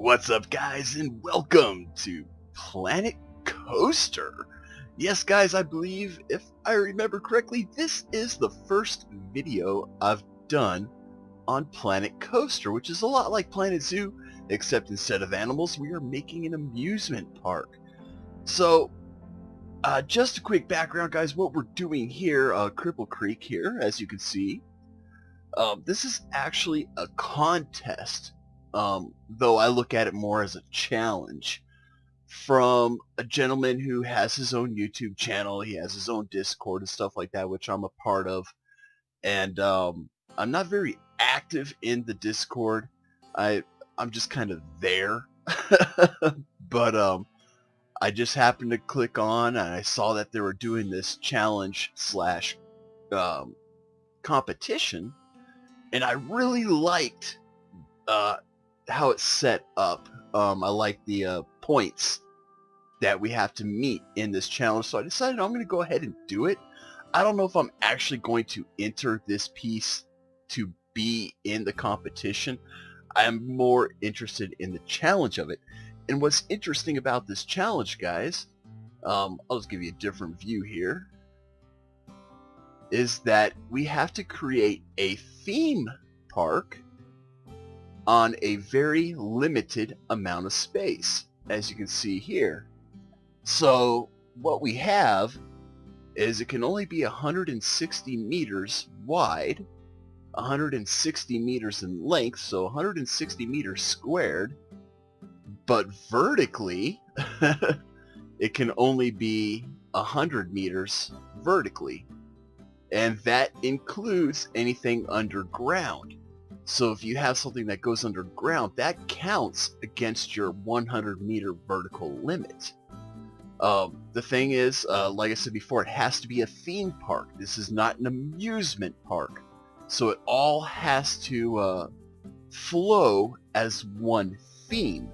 What's up, guys, and welcome to Planet Coaster. Yes, guys, I believe, if I remember correctly, this is the first video I've done on Planet Coaster, which is a lot like Planet Zoo, except instead of animals, we are making an amusement park. So, just a quick background, guys, what we're doing here, Cripple Creek here, as you can see. This is actually a contest. Though I look at it more as a challenge from a gentleman who has his own YouTube channel. He has his own Discord and stuff like that, which I'm a part of. And I'm not very active in the Discord. I'm just kind of there. But I just happened to click on and I saw that they were doing this challenge slash competition, and I really liked how it's set up. I like the points that we have to meet in this challenge, so I decided I'm going to go ahead and do it. I don't know if I'm actually going to enter this piece to be in the competition. I am more interested in the challenge of it. And what's interesting about this challenge, guys, I'll just give you a different view here, is that we have to create a theme park on a very limited amount of space, as you can see here. So what we have is it can only be 160 meters wide, 160 meters in length, so 160 meters squared, but vertically it can only be 100 meters vertically, and that includes anything underground. So if you have something that goes underground, that counts against your 100-meter vertical limit. The thing is, like I said before, it has to be a theme park. This is not an amusement park. So it all has to flow as one theme.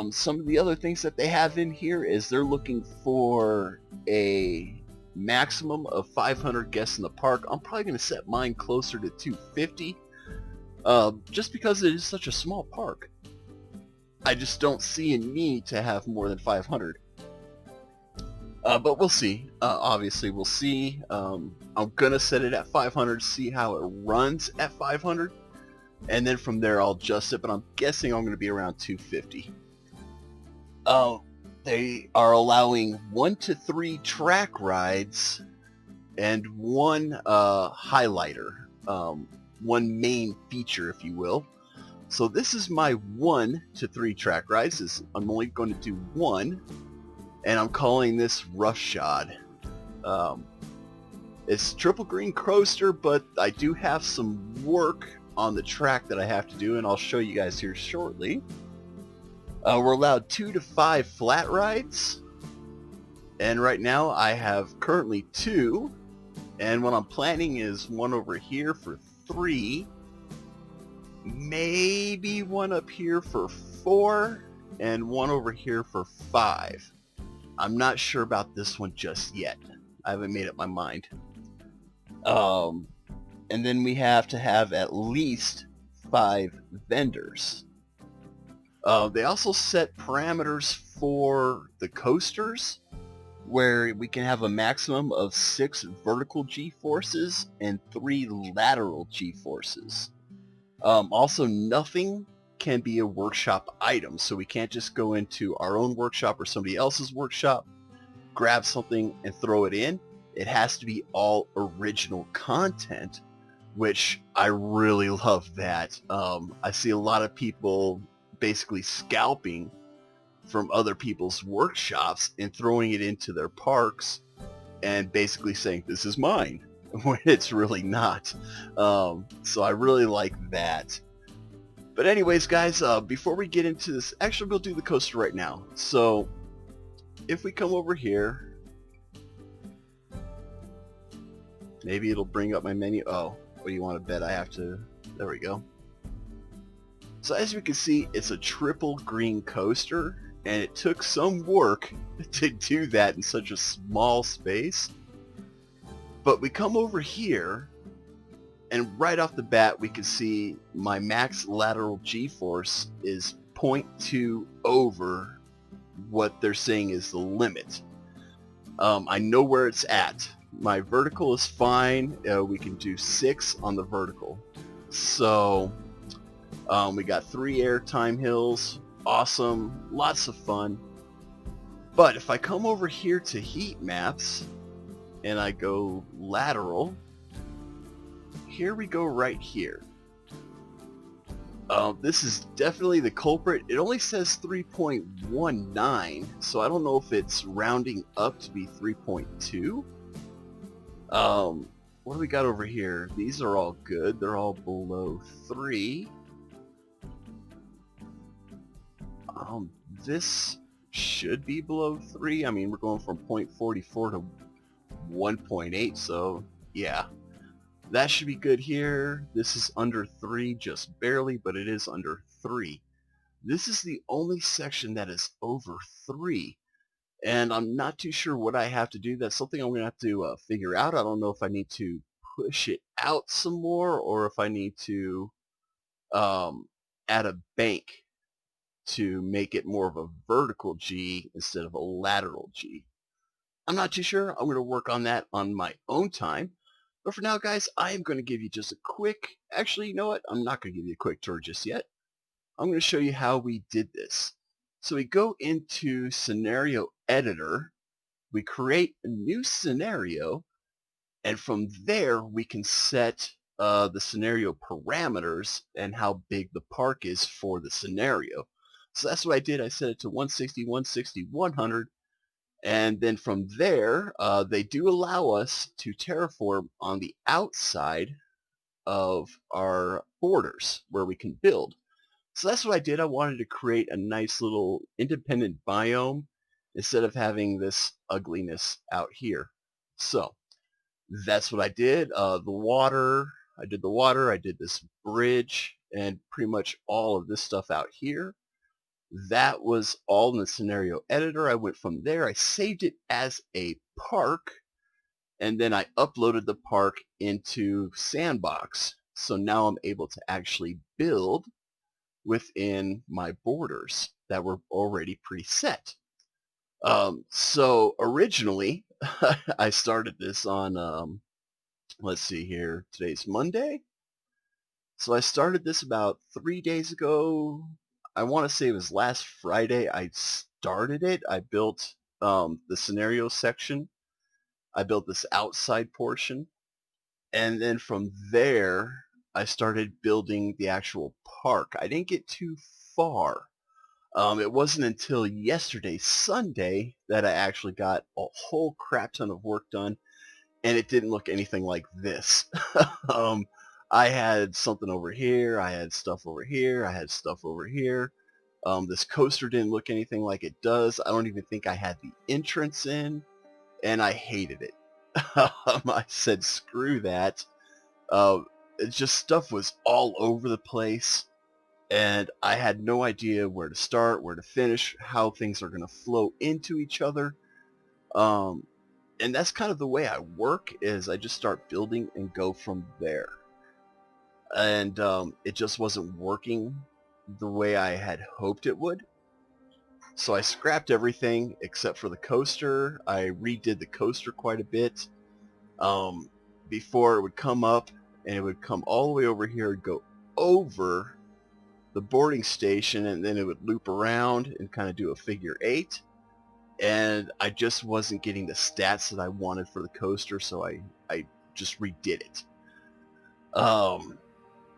Some of the other things that they have in here is they're looking for a maximum of 500 guests in the park. I'm probably going to set mine closer to 250. Just because it is such a small park. I just don't see a need to have more than 500. But we'll see. Obviously, we'll see. I'm going to set it at 500, see how it runs at 500. And then from there, I'll adjust it. But I'm guessing I'm going to be around 250. They are allowing 1 to 3 track rides and one highlighter. One main feature, if you will. So this is my 1 to 3 track rides. I'm only going to do one, and I'm calling this Roughshod. It's triple green coaster, but I do have some work on the track that I have to do, and I'll show you guys here shortly. We're allowed 2 to 5 flat rides, and right now I have currently 2, and what I'm planning is one over here for 3, maybe one up here for 4, and one over here for 5. I'm not sure about this one just yet. I haven't made up my mind. And then we have to have at least 5 vendors. They also set parameters for the coasters, where we can have a maximum of 6 vertical G-forces and 3 lateral G-forces. Also, nothing can be a workshop item, so we can't just go into our own workshop or somebody else's workshop, grab something and throw it in. It has to be all original content, which I really love that. I see a lot of people basically scalping from other people's workshops and throwing it into their parks and basically saying this is mine when it's really not. So I really like that. But anyways, guys, before we get into this, actually we'll do the coaster right now. So if we come over here, maybe it'll bring up my menu. Oh, what do you want to bet I have to? There we go. So as you can see, it's a triple green coaster, and it took some work to do that in such a small space. But we come over here, and right off the bat we can see my max lateral G-force is 3.2 over what they're saying is the limit. I know where it's at. My vertical is fine. We can do 6 on the vertical. So we got 3 airtime hills. Awesome. Lots of fun. But if I come over here to heat maps and I go lateral, here we go right here. This is definitely the culprit. It only says 3.19, so I don't know if it's rounding up to be 3.2. What do we got over here? These are all good. They're all below 3. This should be below 3. I mean, we're going from 0.44 to 1.8, so yeah. That should be good here. This is under 3, just barely, but it is under 3. This is the only section that is over 3. And I'm not too sure what I have to do. That's something I'm going to have to figure out. I don't know if I need to push it out some more or if I need to add a bank to make it more of a vertical G instead of a lateral G. I'm not too sure. I'm going to work on that on my own time. But for now, guys, I am going to give you just a quick, actually, you know what? I'm not going to give you a quick tour just yet. I'm going to show you how we did this. So we go into Scenario Editor, we create a new scenario, and from there we can set the scenario parameters and how big the park is for the scenario. So that's what I did. I set it to 160, 160, 100. And then from there, they do allow us to terraform on the outside of our borders where we can build. So that's what I did. I wanted to create a nice little independent biome instead of having this ugliness out here. So that's what I did. The water, I did the water, I did this bridge, and pretty much all of this stuff out here. That was all in the scenario editor. I went from there, I saved it as a park, and then I uploaded the park into Sandbox. So now I'm able to actually build within my borders that were already preset. So originally, I started this on, let's see here, today's Monday. So I started this about 3 days ago. I want to say it was last Friday I started it. I built the scenario section. I built this outside portion. And then from there, I started building the actual park. I didn't get too far. It wasn't until yesterday, Sunday, that I actually got a whole crap ton of work done. And it didn't look anything like this. I had something over here, I had stuff over here, I had stuff over here. This coaster didn't look anything like it does. I don't even think I had the entrance in, and I hated it. I said screw that. It just stuff was all over the place, and I had no idea where to start, where to finish, how things are going to flow into each other. And that's kind of the way I work, is I just start building and go from there. And it just wasn't working the way I had hoped it would. So I scrapped everything except for the coaster. I redid the coaster quite a bit. Before it would come up, and it would come all the way over here and go over the boarding station, and then it would loop around and kind of do a figure 8. And I just wasn't getting the stats that I wanted for the coaster, so I just redid it.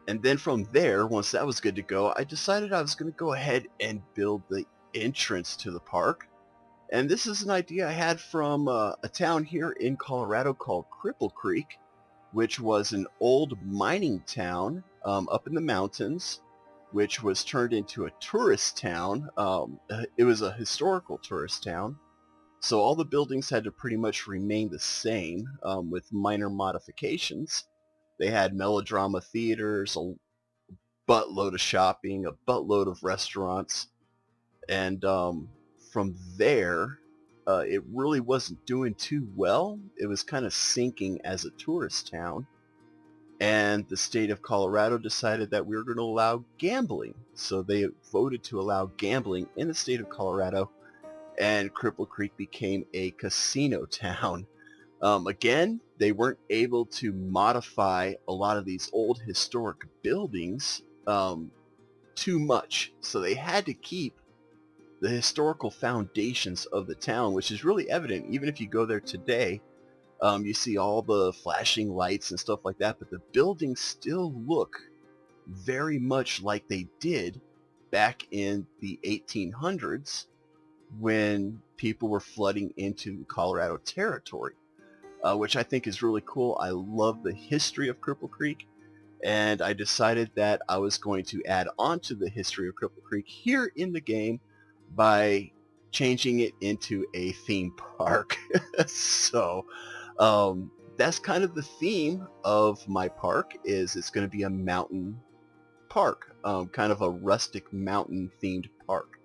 And then from there, once that was good to go, I decided I was going to go ahead and build the entrance to the park. And this is an idea I had from a town here in Colorado called Cripple Creek, which was an old mining town up in the mountains, which was turned into a tourist town. It was a historical tourist town, so all the buildings had to pretty much remain the same with minor modifications. They had melodrama theaters, a buttload of shopping, a buttload of restaurants, and from there, it really wasn't doing too well. It was kind of sinking as a tourist town. and the state of Colorado decided that we were going to allow gambling. So they voted to allow gambling in the state of Colorado, and Cripple Creek became a casino town. Again, they weren't able to modify a lot of these old historic buildings too much, so they had to keep the historical foundations of the town, which is really evident. Even if you go there today, you see all the flashing lights and stuff like that, but the buildings still look very much like they did back in the 1800s when people were flooding into Colorado territory, which I think is really cool. I love the history of Cripple Creek, and I decided that I was going to add on to the history of Cripple Creek here in the game by changing it into a theme park. So that's kind of the theme of my park. Is it's going to be a mountain park, kind of a rustic mountain themed park.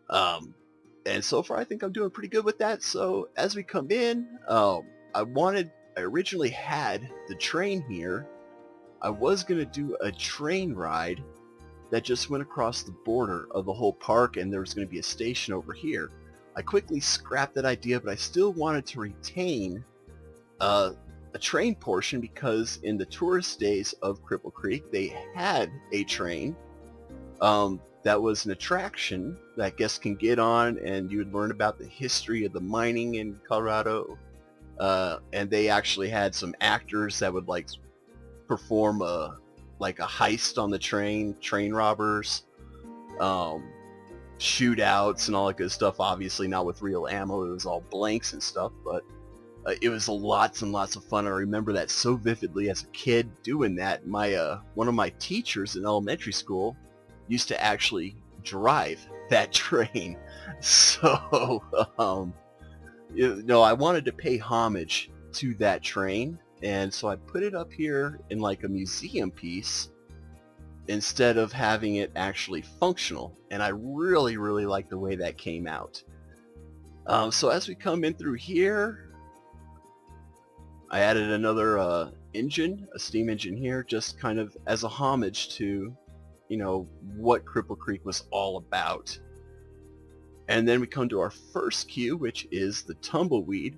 And so far I think I'm doing pretty good with that. So as we come in, I originally had the train here. I was going to do a train ride that just went across the border of the whole park, and there was going to be a station over here. I quickly scrapped that idea, but I still wanted to retain a train portion, because in the tourist days of Cripple Creek they had a train that was an attraction that guests can get on, and you would learn about the history of the mining in Colorado, and they actually had some actors that would like perform a heist on the train robbers, shootouts and all that good stuff. Obviously not with real ammo, it was all blanks and stuff, but it was lots and lots of fun. I remember that so vividly as a kid doing that. My one of my teachers in elementary school used to actually drive that train. So I wanted to pay homage to that train, and so I put it up here in like a museum piece instead of having it actually functional, and I really like the way that came out. So as we come in through here, I added another engine, a steam engine here, just kind of as a homage to, what Cripple Creek was all about. And then we come to our first queue, which is the Tumbleweed.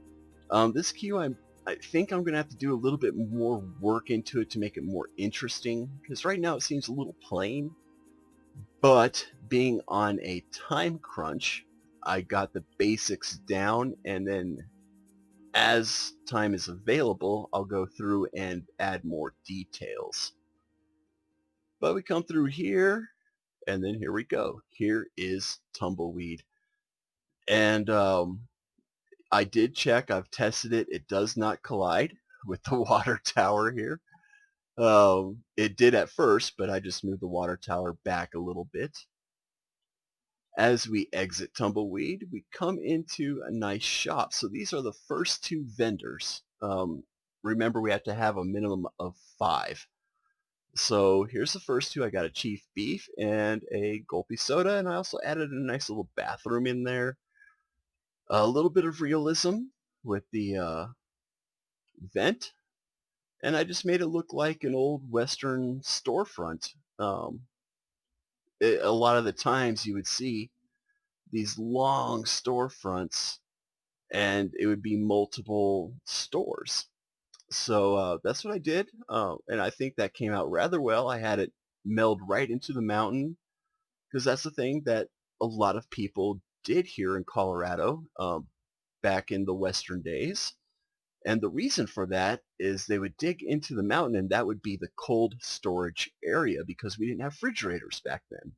This queue I think I'm going to have to do a little bit more work into it to make it more interesting, because right now it seems a little plain. But being on a time crunch, I got the basics down, and then as time is available, I'll go through and add more details. But we come through here, and then here we go. Here is Tumbleweed. And I did check, I've tested it, it does not collide with the water tower here. It did at first, but I just moved the water tower back a little bit. As we exit Tumbleweed, we come into a nice shop. So these are the first two vendors. Remember, we have to have a minimum of 5. So here's the first two. I got a Chief Beef and a Gulpy Soda, and I also added a nice little bathroom in there. A little bit of realism with the vent, and I just made it look like an old Western storefront. A lot of the times you would see these long storefronts, and it would be multiple stores. So that's what I did, and I think that came out rather well. I had it meld right into the mountain, because that's the thing that a lot of people did here in Colorado back in the Western days. And the reason for that is they would dig into the mountain, and that would be the cold storage area, because we didn't have refrigerators back then.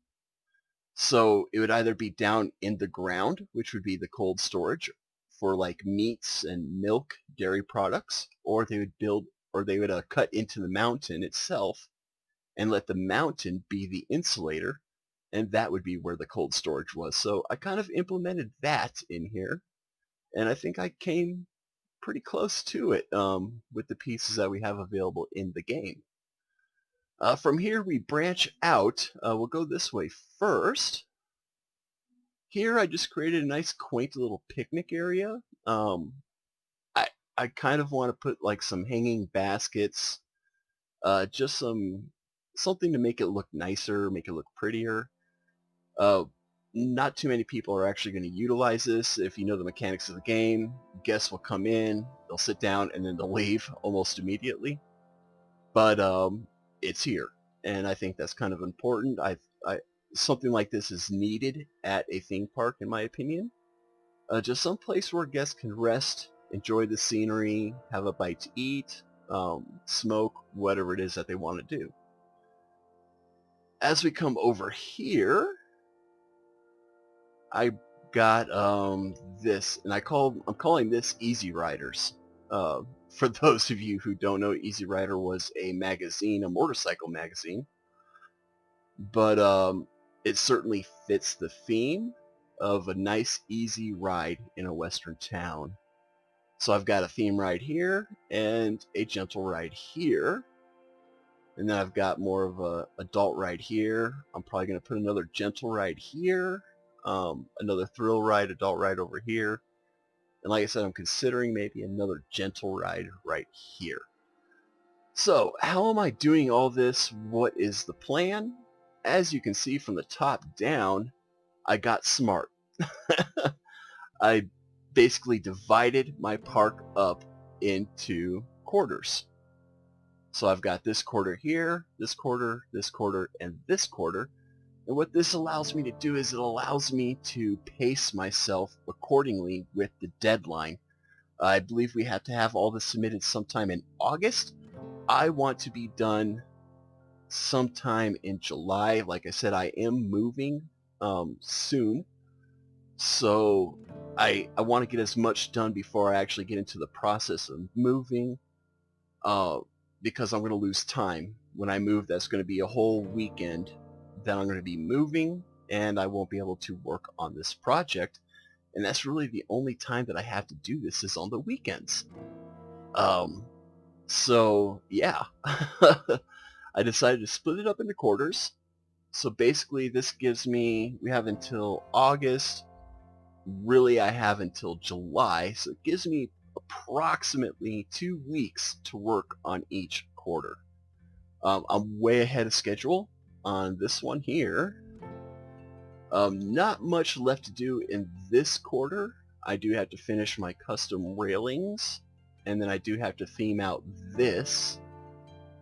So it would either be down in the ground, which would be the cold storage for like meats and milk, dairy products, or they would cut into the mountain itself and let the mountain be the insulator, and that would be where the cold storage was. So I kind of implemented that in here, and I think I came pretty close to it with the pieces that we have available in the game. From here we branch out. We'll go this way first. Here I just created a nice quaint little picnic area. I kind of want to put like some hanging baskets, Just something to make it look nicer, make it look prettier. Uh, Not too many people are actually going to utilize this. If you know the mechanics of the game, guests will come in, they'll sit down, and then they'll leave almost immediately. But it's here, and I think that's kind of important. Something like this is needed at a theme park, in my opinion. Just some place where guests can rest, enjoy the scenery, have a bite to eat, smoke, whatever it is that they want to do. As we come over here, I got this, and I'm calling this Easyriders. For those of you who don't know, Easyrider was a magazine, a motorcycle magazine, but it certainly fits the theme of a nice, easy ride in a western town. So I've got a theme ride here and a gentle ride here. And then I've got more of a adult ride here. I'm probably going to put another gentle ride here, another thrill ride, adult ride over here. And like I said, I'm considering maybe another gentle ride right here. So how am I doing all this? What is the plan? As you can see from the top down, I got smart. I basically divided my park up into quarters. So I've got this quarter here, this quarter, and this quarter. And what this allows me to do is it allows me to pace myself accordingly with the deadline. I believe we have to have all this submitted sometime in August. I want to be done sometime in July. Like I said, I am moving soon. So I want to get as much done before I actually get into the process of moving, because I'm going to lose time. When I move, that's going to be a whole weekend that I'm going to be moving, and I won't be able to work on this project. And that's really the only time that I have to do this is on the weekends. So yeah, I decided to split it up into quarters. So basically this gives me, we have until August. Really, I have until July, so it gives me approximately 2 weeks to work on each quarter. I'm way ahead of schedule on this one here. Not much left to do in this quarter. I do have to finish my custom railings, and then I do have to theme out this.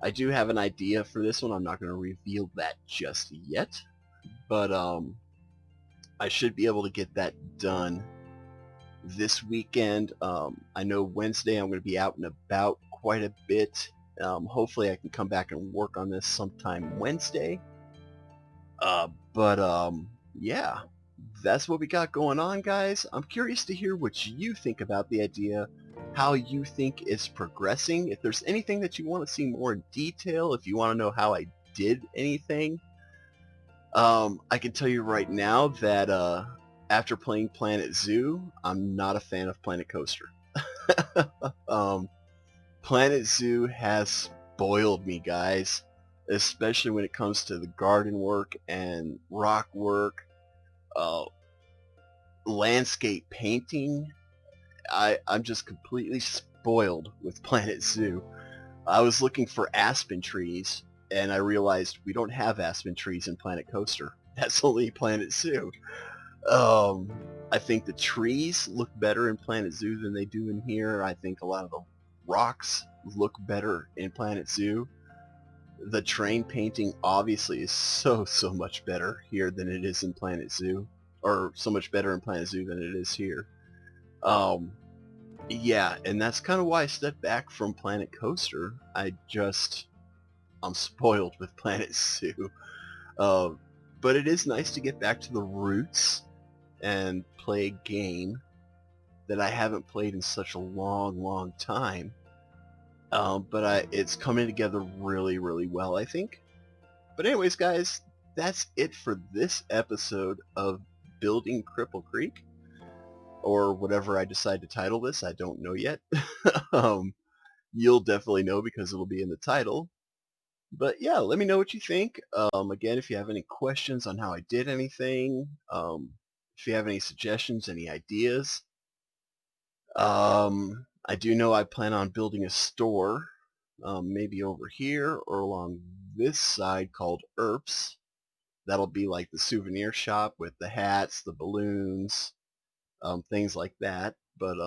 I do have an idea for this one. I'm not going to reveal that just yet, but I should be able to get that done this weekend. I know Wednesday I'm going to be out and about quite a bit. Hopefully I can come back and work on this sometime Wednesday. But yeah, that's what we got going on, guys. I'm curious to hear what you think about the idea, how you think it's progressing. If there's anything that you want to see more in detail, if you want to know how I did anything, I can tell you right now that after playing Planet Zoo, I'm not a fan of Planet Coaster. Planet Zoo has spoiled me, guys, especially when it comes to the garden work and rock work, landscape painting. I'm just completely spoiled with Planet Zoo. I was looking for aspen trees, and I realized we don't have aspen trees in Planet Coaster. That's only Planet Zoo. I think the trees look better in Planet Zoo than they do in here. I think a lot of the rocks look better in Planet Zoo. The train painting obviously is so much better here than it is in Planet Zoo, or so much better in Planet Zoo than it is here. Yeah, and that's kind of why I stepped back from Planet Coaster. I'm spoiled with Planet Zoo. But it is nice to get back to the roots and play a game that I haven't played in such a long time. But it's coming together really well, I think. But anyways, guys, that's it for this episode of Building Cripple Creek, or whatever I decide to title this. I don't know yet. You'll definitely know because it'll be in the title. But yeah, let me know what you think. Again, if you have any questions on how I did anything, if you have any suggestions, any ideas. I do know I plan on building a store maybe over here or along this side called Erps. That'll be like the souvenir shop with the hats, the balloons, things like that. But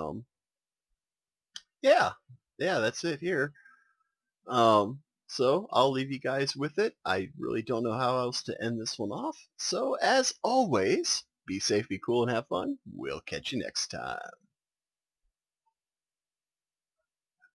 yeah, that's it here. So I'll leave you guys with it. I really don't know how else to end this one off. So as always, be safe, be cool, and have fun. We'll catch you next time.